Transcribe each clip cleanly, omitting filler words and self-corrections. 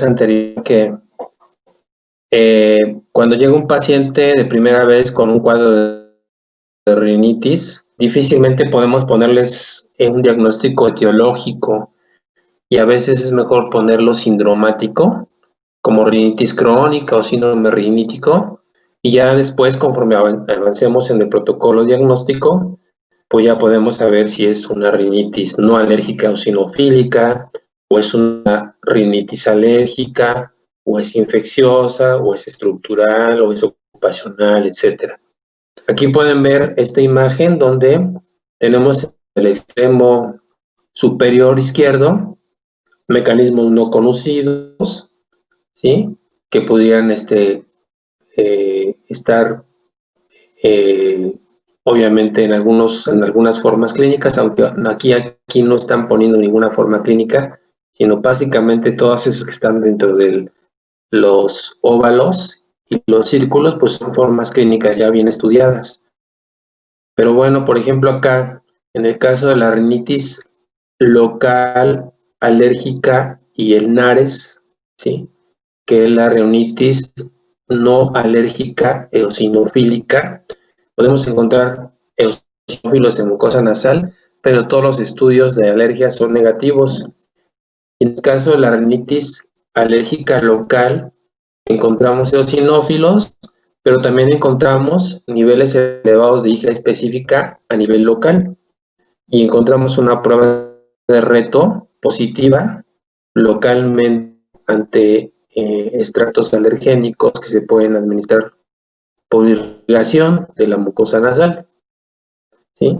anterior que cuando llega un paciente de primera vez con un cuadro de rinitis, difícilmente podemos ponerles un diagnóstico etiológico y a veces es mejor ponerlo sindromático, como rinitis crónica o síndrome rinítico, y ya después, conforme avancemos en el protocolo diagnóstico, pues ya podemos saber si es una rinitis no alérgica o eosinofílica, o es una rinitis alérgica, o es infecciosa, o es estructural, o es ocupacional, etcétera. Aquí pueden ver esta imagen donde tenemos el extremo superior izquierdo mecanismos no conocidos, ¿sí? Que pudieran estar obviamente en algunas formas clínicas, aunque aquí no están poniendo ninguna forma clínica, sino básicamente todas esas que están dentro de los óvalos y los círculos, pues son formas clínicas ya bien estudiadas. Pero bueno, por ejemplo acá, en el caso de la rinitis local, alérgica y el NARES, ¿sí? Que es la rinitis no alérgica eosinofílica. Podemos encontrar eosinófilos en mucosa nasal, pero todos los estudios de alergia son negativos. En el caso de la rinitis alérgica local, encontramos eosinófilos, pero también encontramos niveles elevados de IgA específica a nivel local. Y encontramos una prueba de reto positiva localmente ante extractos alergénicos que se pueden administrar por irrigación de la mucosa nasal, ¿sí?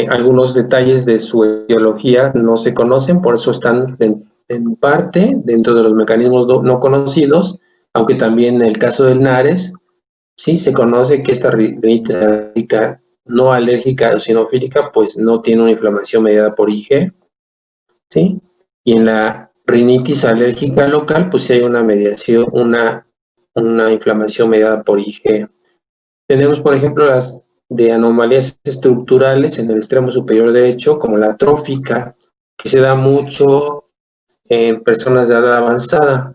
Algunos detalles de su etiología no se conocen, por eso están en parte dentro de los mecanismos no conocidos, aunque también en el caso del NARES, sí se conoce que esta rinitis alérgica no alérgica eosinofílica, pues no tiene una inflamación mediada por IgE, ¿sí? Y en la rinitis alérgica local, pues sí hay una mediación, una inflamación mediada por IgE. Tenemos, por ejemplo, las de anomalías estructurales en el extremo superior derecho, como la atrófica, que se da mucho en personas de edad avanzada.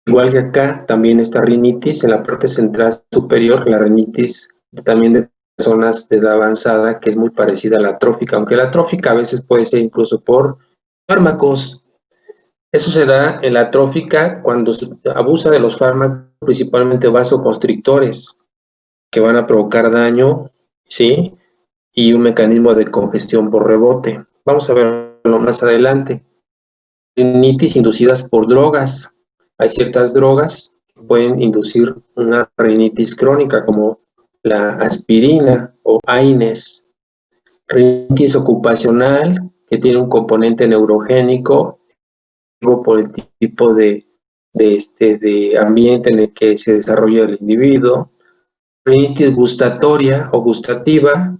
Igual que acá, también esta rinitis en la parte central superior, la rinitis también de personas de edad avanzada, que es muy parecida a la atrófica, aunque la atrófica a veces puede ser incluso por fármacos. Eso se da en la atrófica cuando se abusa de los fármacos, principalmente vasoconstrictores, que van a provocar daño, ¿sí? Y un mecanismo de congestión por rebote. Vamos a verlo más adelante. Rinitis inducidas por drogas. Hay ciertas drogas que pueden inducir una rinitis crónica, como la aspirina o AINES. Rinitis ocupacional, que tiene un componente neurogénico por el tipo de ambiente en el que se desarrolla el individuo. Rinitis gustatoria o gustativa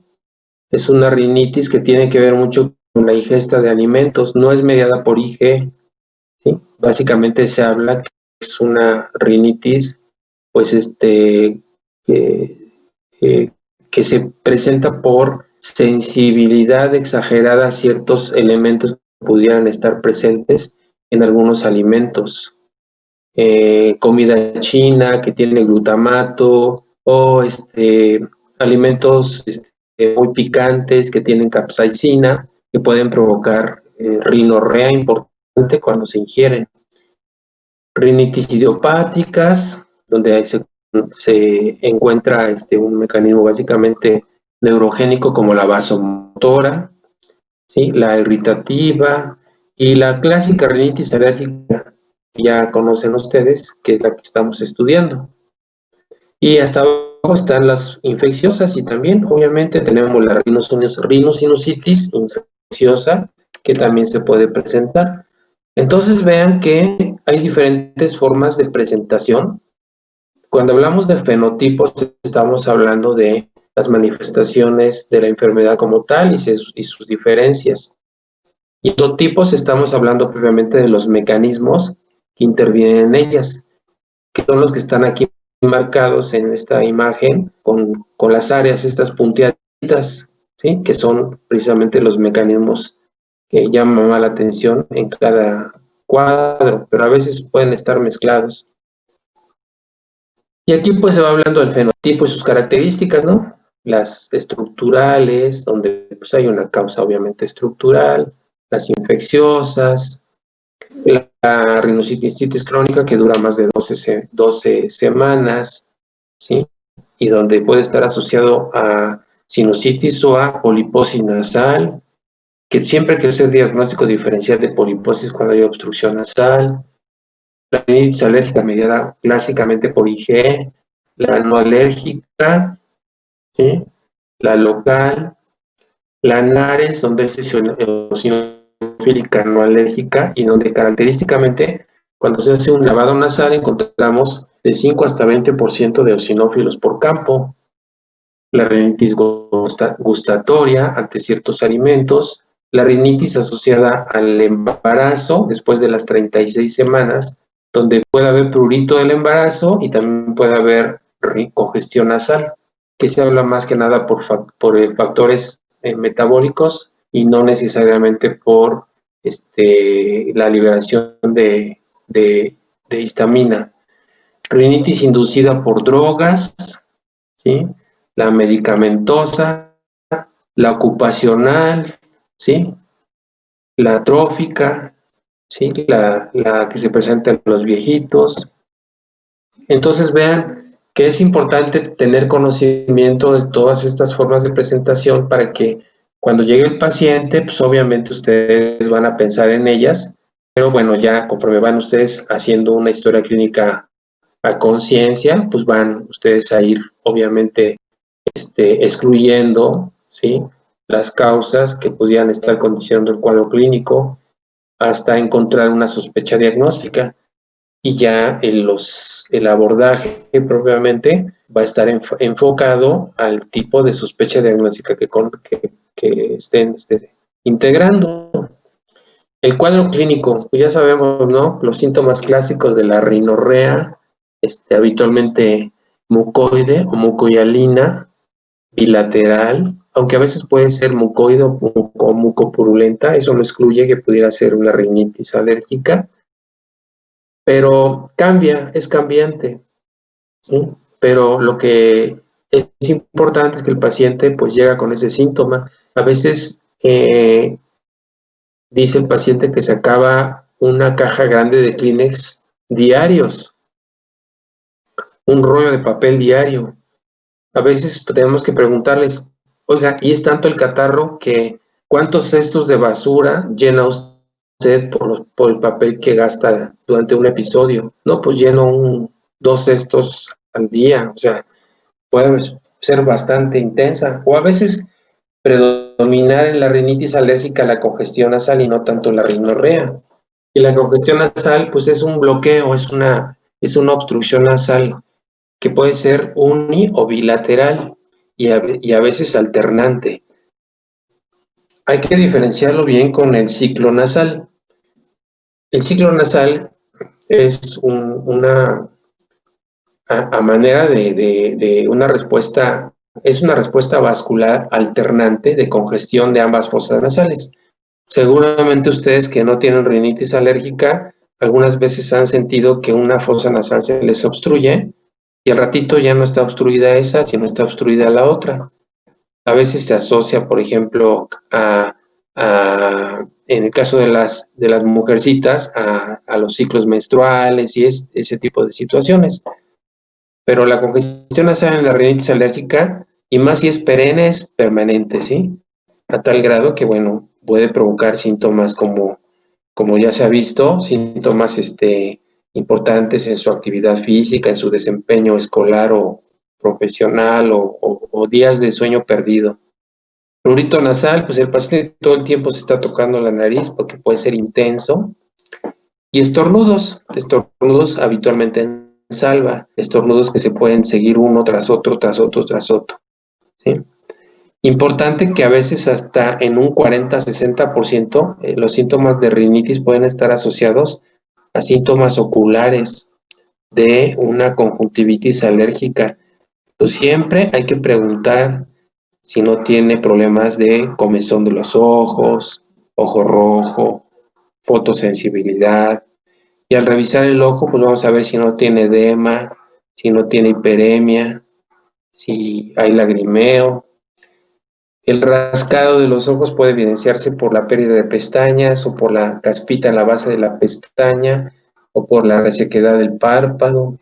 es una rinitis que tiene que ver mucho con la ingesta de alimentos, no es mediada por IgE, ¿sí? Básicamente se habla que es una rinitis pues que se presenta por sensibilidad exagerada a ciertos elementos que pudieran estar presentes en algunos alimentos. Comida china que tiene glutamato o alimentos muy picantes que tienen capsaicina que pueden provocar rinorrea importante cuando se ingieren. Rinitis idiopáticas, donde se encuentra un mecanismo básicamente neurogénico como la vasomotora, ¿sí? La irritativa y la clásica rinitis alérgica, que ya conocen ustedes, que es la que estamos estudiando. Y hasta abajo están las infecciosas y también, obviamente, tenemos la rinosinusitis infecciosa, que también se puede presentar. Entonces vean que hay diferentes formas de presentación. Cuando hablamos de fenotipos, estamos hablando de las manifestaciones de la enfermedad como tal y sus diferencias. Y en tipos estamos hablando previamente de los mecanismos que intervienen en ellas, que son los que están aquí marcados en esta imagen con las áreas estas punteaditas, ¿sí? Que son precisamente los mecanismos que llama la atención en cada cuadro, pero a veces pueden estar mezclados. Y aquí pues se va hablando del fenotipo y sus características, ¿no? Las estructurales, donde pues hay una causa obviamente estructural, las infecciosas, la rinosinusitis crónica que dura más de 12 semanas, ¿sí? Y donde puede estar asociado a sinusitis o a poliposis nasal, que siempre hay que hacer diagnóstico diferencial de poliposis cuando hay obstrucción nasal, la rinitis alérgica mediada clásicamente por IgE, la no alérgica, ¿sí? La local, la NARES, donde es eosinofílica no alérgica y donde característicamente cuando se hace un lavado nasal encontramos de 5 hasta 20% de eosinófilos por campo. La rinitis gustatoria ante ciertos alimentos, la rinitis asociada al embarazo después de las 36 semanas, donde puede haber prurito del embarazo y también puede haber congestión nasal, que se habla más que nada por factores metabólicos y no necesariamente por la liberación de histamina. Rinitis inducida por drogas, ¿sí? La medicamentosa, la ocupacional, ¿sí? La trófica, ¿sí? La que se presenta en los viejitos. Entonces vean que es importante tener conocimiento de todas estas formas de presentación para que cuando llegue el paciente, pues obviamente ustedes van a pensar en ellas, pero bueno, ya conforme van ustedes haciendo una historia clínica a conciencia, pues van ustedes a ir obviamente excluyendo, ¿sí?, las causas que pudieran estar condicionando el cuadro clínico hasta encontrar una sospecha diagnóstica. Y ya el abordaje propiamente va a estar enfocado al tipo de sospecha diagnóstica que estén integrando. El cuadro clínico, pues ya sabemos, ¿no? Los síntomas clásicos de la rinorrea, habitualmente mucoide o mucohialina, bilateral, aunque a veces puede ser mucoide o mucopurulenta, eso no excluye que pudiera ser una rinitis alérgica, pero cambia, es cambiante, ¿sí? Pero lo que es importante es que el paciente pues llega con ese síntoma. A veces dice el paciente que se acaba una caja grande de Kleenex diarios, un rollo de papel diario. A veces tenemos que preguntarles, oiga, ¿y es tanto el catarro que cuántos cestos de basura llena usted por el papel que gasta durante un episodio? No, pues lleno 2 cestos al día, o sea, puede ser bastante intensa. O a veces predominar en la rinitis alérgica la congestión nasal y no tanto la rinorrea. Y la congestión nasal, pues es un bloqueo, es una obstrucción nasal que puede ser uni o bilateral y a veces alternante. Hay que diferenciarlo bien con el ciclo nasal. El ciclo nasal es una manera de una respuesta, es una respuesta vascular alternante de congestión de ambas fosas nasales. Seguramente ustedes que no tienen rinitis alérgica, algunas veces han sentido que una fosa nasal se les obstruye y al ratito ya no está obstruida esa, sino está obstruida la otra. A veces se asocia, por ejemplo, en el caso de las mujercitas, a los ciclos menstruales y ese tipo de situaciones. Pero la congestión nasal en la rinitis alérgica, y más si es perenne, es permanente, ¿sí? A tal grado que, bueno, puede provocar síntomas como ya se ha visto, síntomas importantes en su actividad física, en su desempeño escolar o profesional o días de sueño perdido. Prurito nasal, pues el paciente todo el tiempo se está tocando la nariz porque puede ser intenso. Y estornudos habitualmente en salva, estornudos que se pueden seguir uno tras otro, tras otro, tras otro, ¿sí? Importante que a veces hasta en un 40-60% los síntomas de rinitis pueden estar asociados a síntomas oculares de una conjuntivitis alérgica. Pues siempre hay que preguntar si no tiene problemas de comezón de los ojos, ojo rojo, fotosensibilidad. Y al revisar el ojo, pues vamos a ver si no tiene edema, si no tiene hiperemia, si hay lagrimeo. El rascado de los ojos puede evidenciarse por la pérdida de pestañas o por la caspita en la base de la pestaña o por la resequedad del párpado.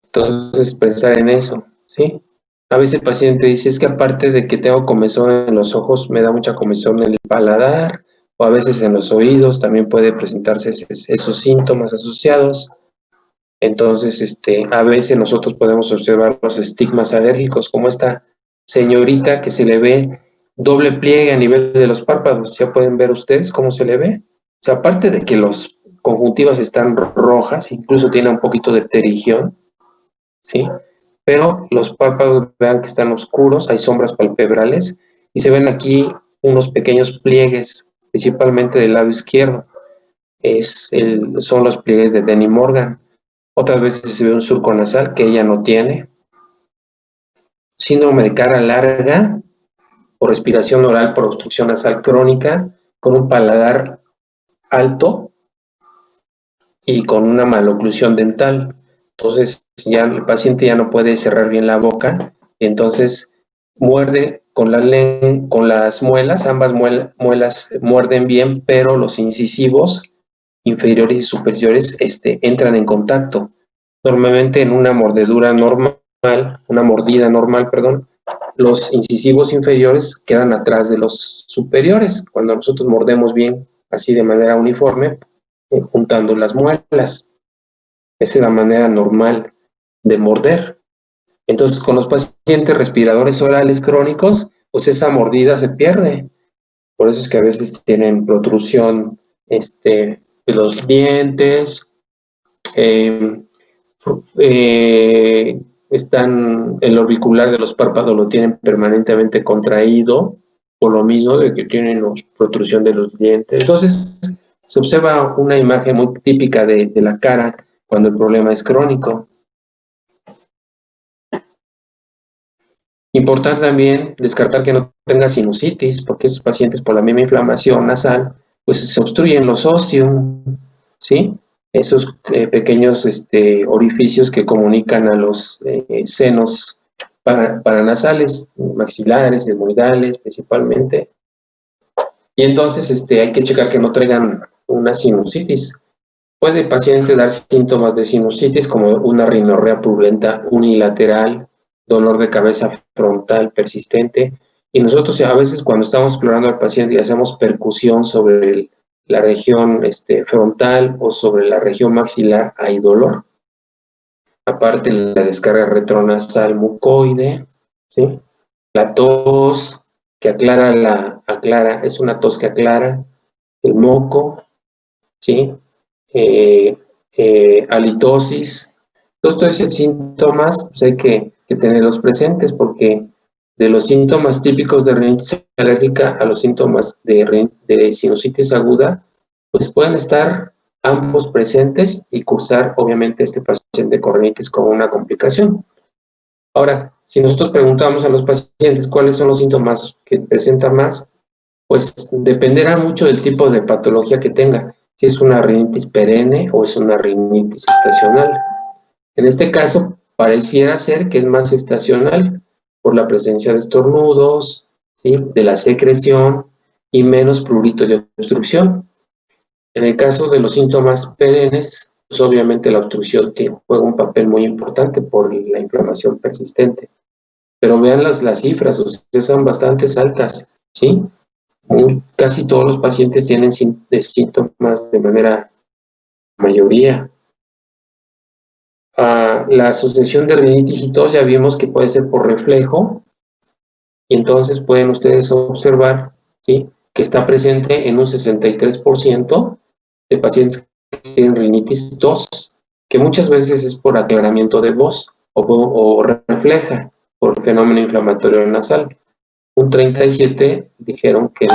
Entonces, pensar en eso, ¿sí? A veces el paciente dice, es que aparte de que tengo comezón en los ojos, me da mucha comezón en el paladar, o a veces en los oídos también puede presentarse esos síntomas asociados. Entonces, a veces nosotros podemos observar los estigmas alérgicos, como esta señorita que se le ve doble pliegue a nivel de los párpados. Ya pueden ver ustedes cómo se le ve. O sea, aparte de que las conjuntivas están rojas, incluso tiene un poquito de pterigión, ¿sí? Pero los párpados, vean que están oscuros, hay sombras palpebrales, y se ven aquí unos pequeños pliegues, principalmente del lado izquierdo. Son los pliegues de Denny Morgan. Otras veces se ve un surco nasal que ella no tiene. Síndrome de cara larga por respiración oral por obstrucción nasal crónica, con un paladar alto y con una maloclusión dental. Entonces ya el paciente ya no puede cerrar bien la boca, y entonces muerde con las muelas, ambas muelas muerden bien, pero los incisivos inferiores y superiores entran en contacto. Normalmente en una mordida normal, los incisivos inferiores quedan atrás de los superiores. Cuando nosotros mordemos bien, así de manera uniforme, juntando las muelas. Esa es la manera normal de morder. Entonces, con los pacientes respiradores orales crónicos, pues esa mordida se pierde. Por eso es que a veces tienen protrusión de los dientes, el orbicular de los párpados lo tienen permanentemente contraído, por lo mismo de que tienen protrusión de los dientes. Entonces, se observa una imagen muy típica de la cara cuando el problema es crónico. Importante también descartar que no tenga sinusitis, porque esos pacientes por la misma inflamación nasal, pues se obstruyen los ostium, ¿sí? Esos pequeños orificios que comunican a los senos paranasales, maxilares, etmoidales principalmente. Y entonces hay que checar que no traigan una sinusitis. Puede el paciente dar síntomas de sinusitis como una rinorrea purulenta unilateral, dolor de cabeza frontal persistente, y nosotros a veces cuando estamos explorando al paciente y hacemos percusión sobre la región frontal o sobre la región maxilar, hay dolor. Aparte la descarga retronasal mucoide, ¿sí? La tos que aclara, es una tos que aclara, el moco, ¿sí? Halitosis. Todos estos síntomas pues hay que tenerlos presentes, porque de los síntomas típicos de rinitis alérgica a los síntomas de sinusitis aguda, pues pueden estar ambos presentes y cursar obviamente este paciente con rinitis como una complicación. Ahora, si nosotros preguntamos a los pacientes cuáles son los síntomas que presentan más, pues dependerá mucho del tipo de patología que tenga, si es una rinitis perenne o es una rinitis estacional. En este caso, pareciera ser que es más estacional por la presencia de estornudos, ¿sí? De la secreción y menos prurito de obstrucción. En el caso de los síntomas perennes, pues obviamente la obstrucción juega un papel muy importante por la inflamación persistente. Pero vean las cifras, o sea, son bastante altas, ¿sí? Casi todos los pacientes tienen síntomas de manera mayoría. La asociación de rinitis y tos ya vimos que puede ser por reflejo, y entonces pueden ustedes observar, ¿sí? Que está presente en un 63% de pacientes que tienen rinitis tos, que muchas veces es por aclaramiento de voz o refleja por fenómeno inflamatorio nasal. Un 37% dijeron que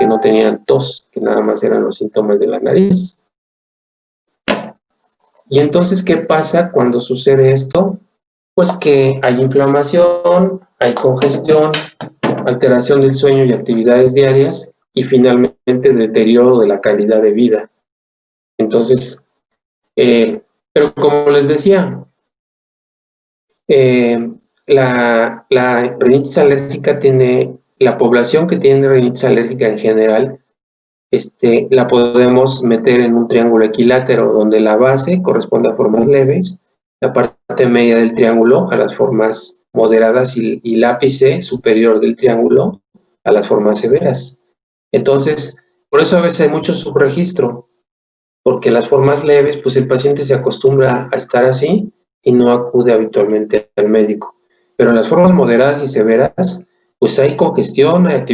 no tenían tos, que nada más eran los síntomas de la nariz. Y entonces, ¿qué pasa cuando sucede esto? Pues que hay inflamación, hay congestión, alteración del sueño y actividades diarias, y finalmente deterioro de la calidad de vida. Entonces, pero como les decía, la rinitis alérgica la población que tiene rinitis alérgica en general, la podemos meter en un triángulo equilátero, donde la base corresponde a formas leves, la parte media del triángulo a las formas moderadas y el ápice superior del triángulo a las formas severas. Entonces, por eso a veces hay mucho subregistro, porque las formas leves, pues el paciente se acostumbra a estar así y no acude habitualmente al médico. Pero en las formas moderadas y severas, pues hay congestión, hay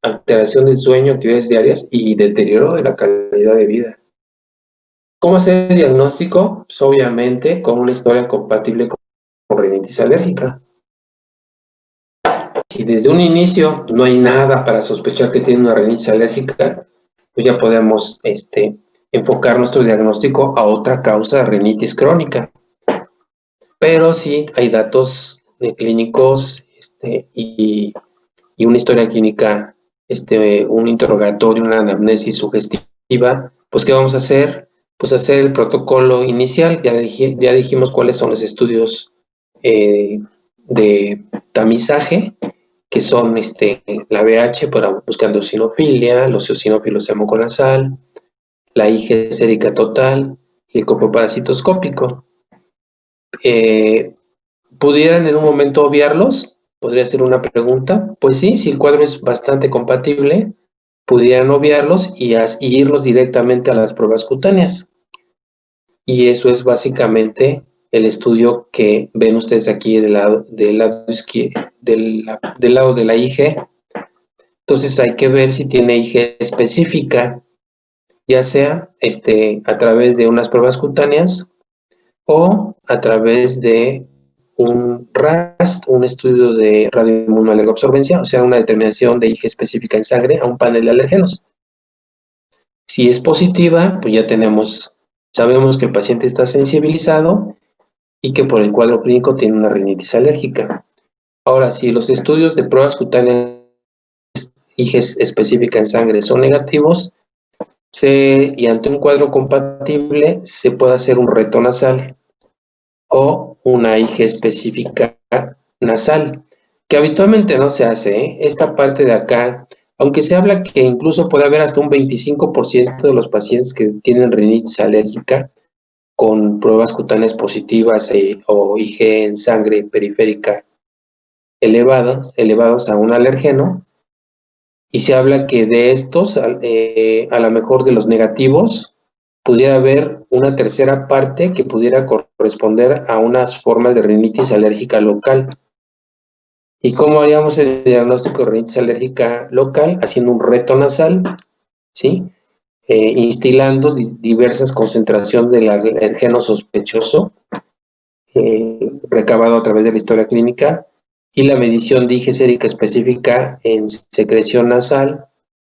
alteración del sueño, actividades diarias y deterioro de la calidad de vida. ¿Cómo hacer el diagnóstico? Pues obviamente con una historia compatible con rinitis alérgica. Si desde un inicio no hay nada para sospechar que tiene una rinitis alérgica, pues ya podemos enfocar nuestro diagnóstico a otra causa de rinitis crónica. Pero sí hay datos clínicos y una historia clínica, un interrogatorio, una anamnesis sugestiva, pues ¿qué vamos a hacer? Pues hacer el protocolo inicial. Ya dijimos cuáles son los estudios de tamizaje, que son la BH para buscando eosinofilia, los eosinófilos hemoconasal, la IG sérica total y el copoparasitoscópico. ¿Pudieran en un momento obviarlos? Podría ser una pregunta. Pues sí, si el cuadro es bastante compatible, pudieran obviarlos y irlos directamente a las pruebas cutáneas. Y eso es básicamente el estudio que ven ustedes aquí del lado de la IG. Entonces hay que ver si tiene IG específica, ya sea a través de unas pruebas cutáneas o a través de un RAS, un estudio de radioinmunoalergoabsorbencia, o sea, una determinación de IG específica en sangre a un panel de alérgenos. Si es positiva, pues ya sabemos que el paciente está sensibilizado y que por el cuadro clínico tiene una rinitis alérgica. Ahora, si los estudios de pruebas cutáneas IG específica en sangre son negativos, y ante un cuadro compatible se puede hacer un reto nasal o una IG específica nasal, que habitualmente no se hace. Esta parte de acá, aunque se habla que incluso puede haber hasta un 25% de los pacientes que tienen rinitis alérgica con pruebas cutáneas positivas o IG en sangre periférica elevados a un alergeno, y se habla que de estos, a lo mejor de los negativos, pudiera haber una tercera parte que pudiera corresponder a unas formas de rinitis alérgica local. ¿Y cómo haríamos el diagnóstico de rinitis alérgica local? Haciendo un reto nasal, ¿sí? Instilando diversas concentraciones del alergeno sospechoso, recabado a través de la historia clínica, y la medición de IG sérica específica en secreción nasal,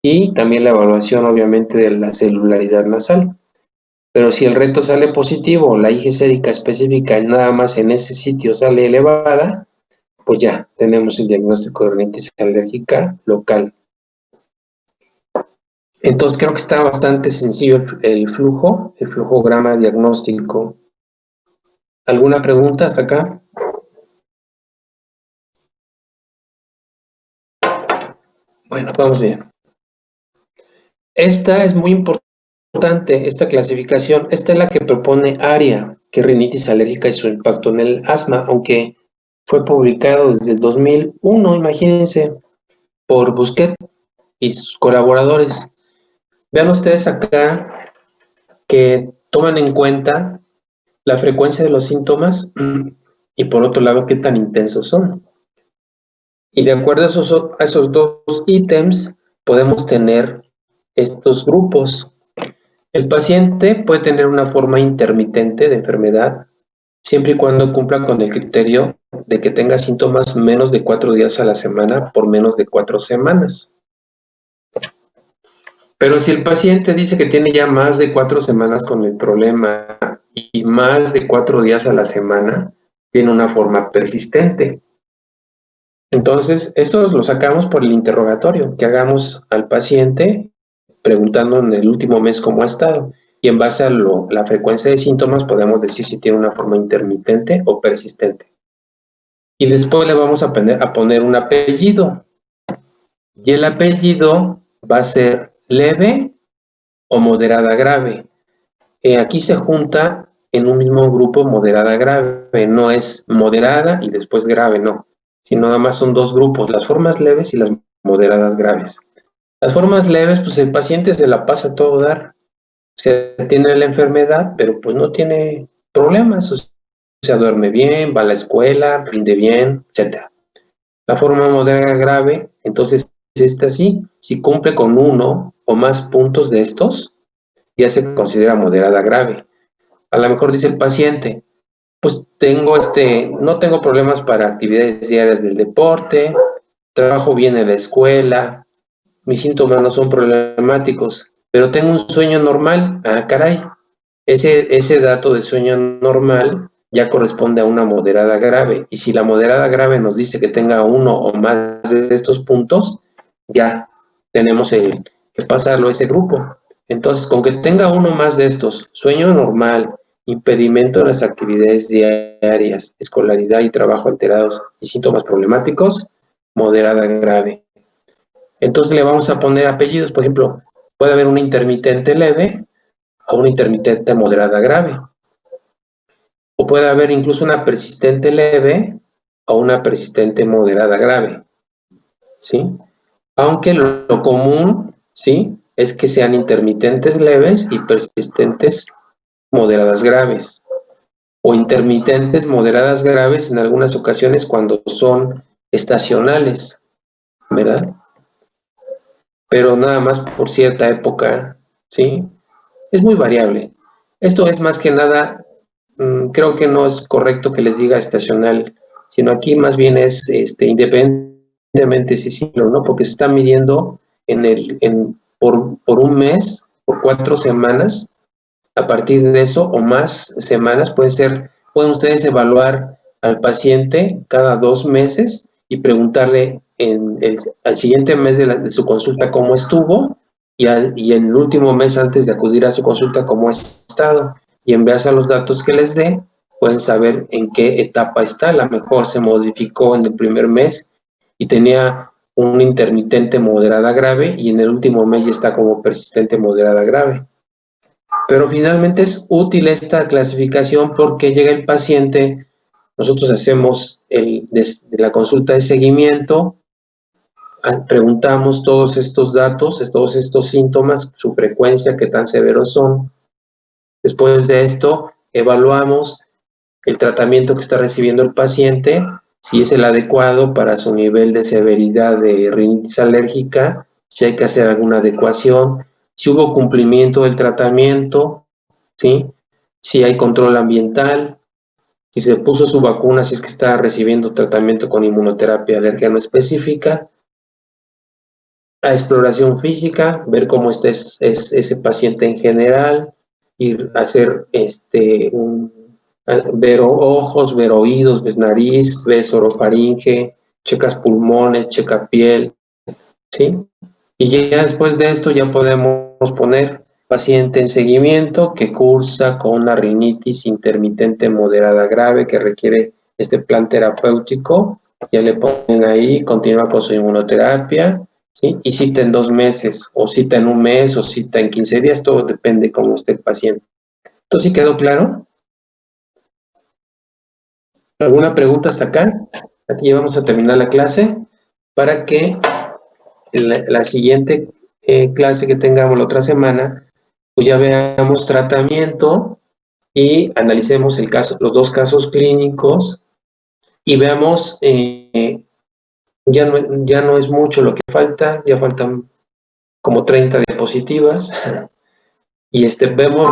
y también la evaluación, obviamente, de la celularidad nasal. Pero si el reto sale positivo, la IG sérica específica nada más en ese sitio sale elevada, pues ya tenemos el diagnóstico de rinitis alérgica local. Entonces creo que está bastante sencillo el flujograma diagnóstico. ¿Alguna pregunta hasta acá? Bueno, vamos bien. Esta es muy importante, esta clasificación. Esta es la que propone ARIA, que es rinitis alérgica y su impacto en el asma, aunque fue publicado desde el 2001, imagínense, por Busquet y sus colaboradores. Vean ustedes acá que toman en cuenta la frecuencia de los síntomas y por otro lado qué tan intensos son. Y de acuerdo a esos dos ítems podemos tener estos grupos. El paciente puede tener una forma intermitente de enfermedad siempre y cuando cumpla con el criterio de que tenga síntomas menos de 4 días a la semana por menos de 4 semanas. Pero si el paciente dice que tiene ya más de 4 semanas con el problema y más de 4 días a la semana, tiene una forma persistente. Entonces, esto lo sacamos por el interrogatorio que hagamos al paciente preguntando en el último mes cómo ha estado. Y en base a la frecuencia de síntomas podemos decir si tiene una forma intermitente o persistente. Y después le vamos a poner un apellido. Y el apellido va a ser leve o moderada grave. Aquí se junta en un mismo grupo moderada grave. No es moderada y después grave, no. Sino nada más son dos grupos, las formas leves y las moderadas graves. Las formas leves, pues el paciente se la pasa a todo dar. O sea, tiene la enfermedad, pero pues no tiene problemas. O sea, duerme bien, va a la escuela, rinde bien, etc. La forma moderada grave, entonces, esta sí, si cumple con uno o más puntos de estos, ya se considera moderada grave. A lo mejor dice el paciente, pues no tengo problemas para actividades diarias del deporte, trabajo bien en la escuela, mis síntomas no son problemáticos, pero tengo un sueño normal. Ah, caray, ese dato de sueño normal ya corresponde a una moderada grave. Y si la moderada grave nos dice que tenga uno o más de estos puntos, ya tenemos que pasarlo a ese grupo. Entonces, con que tenga uno más de estos, sueño normal, impedimento en las actividades diarias, escolaridad y trabajo alterados y síntomas problemáticos, moderada grave. Entonces le vamos a poner apellidos, por ejemplo, puede haber una intermitente leve o una intermitente moderada grave. O puede haber incluso una persistente leve o una persistente moderada grave, ¿sí? Aunque lo común, ¿sí? Es que sean intermitentes leves y persistentes moderadas graves. O intermitentes moderadas graves en algunas ocasiones cuando son estacionales, ¿verdad? Pero nada más por cierta época, ¿sí? Es muy variable. Esto es más que nada, creo que no es correcto que les diga estacional, sino aquí más bien es independientemente si sí o no, porque se está midiendo por un mes, por 4 semanas. A partir de eso o más semanas pueden ustedes evaluar al paciente cada 2 meses y preguntarle al siguiente mes de su consulta cómo estuvo y en el último mes antes de acudir a su consulta cómo ha estado. Y en base a los datos que les dé, pueden saber en qué etapa está. A lo mejor se modificó en el primer mes y tenía un intermitente moderada grave y en el último mes ya está como persistente moderada grave. Pero finalmente es útil esta clasificación porque llega el paciente, nosotros hacemos la consulta de seguimiento, preguntamos todos estos datos, todos estos síntomas, su frecuencia, qué tan severos son. Después de esto, evaluamos el tratamiento que está recibiendo el paciente, si es el adecuado para su nivel de severidad de rinitis alérgica, si hay que hacer alguna adecuación, si hubo cumplimiento del tratamiento, ¿sí? Si hay control ambiental, si se puso su vacuna, si es que está recibiendo tratamiento con inmunoterapia alérgena específica, a exploración física, ver cómo está ese paciente en general, ir a hacer ver ojos, ver oídos, ves nariz, ves orofaringe, checas pulmones, checa piel, ¿sí? Y ya después de esto ya podemos poner paciente en seguimiento que cursa con una rinitis intermitente moderada grave que requiere este plan terapéutico. Ya le ponen ahí, continúa con su inmunoterapia, ¿sí? Y cita en 2 meses, o cita en un mes, o cita en 15 días, todo depende cómo esté el paciente. ¿Esto sí quedó claro? ¿Alguna pregunta hasta acá? Aquí ya vamos a terminar la clase para que la siguiente clase que tengamos la otra semana, pues ya veamos tratamiento y analicemos los 2 casos clínicos y veamos, ya no es mucho lo que falta, ya faltan como 30 diapositivas. Y vemos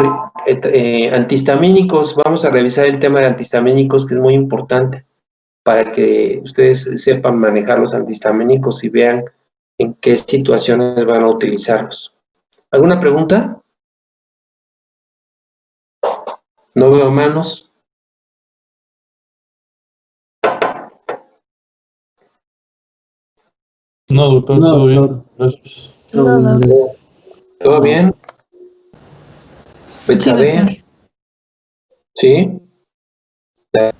antihistamínicos, vamos a revisar el tema de antihistamínicos que es muy importante para que ustedes sepan manejar los antihistamínicos y vean en qué situaciones van a utilizarlos. ¿Alguna pregunta? No veo manos. No, doctor, No, todo bien. doctor. Gracias. No, doctor. ¿Todo bien? Sí, Betsabe, doctor. ¿sí?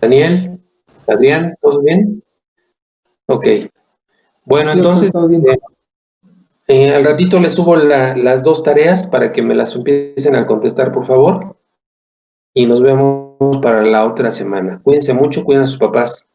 Daniel, Adrián, ¿todo bien? Ok. Bueno, Sí, doctor, entonces, todo bien. al ratito les subo las 2 tareas para que me las empiecen a contestar, por favor. Y nos vemos para la otra semana. Cuídense mucho, cuiden a sus papás.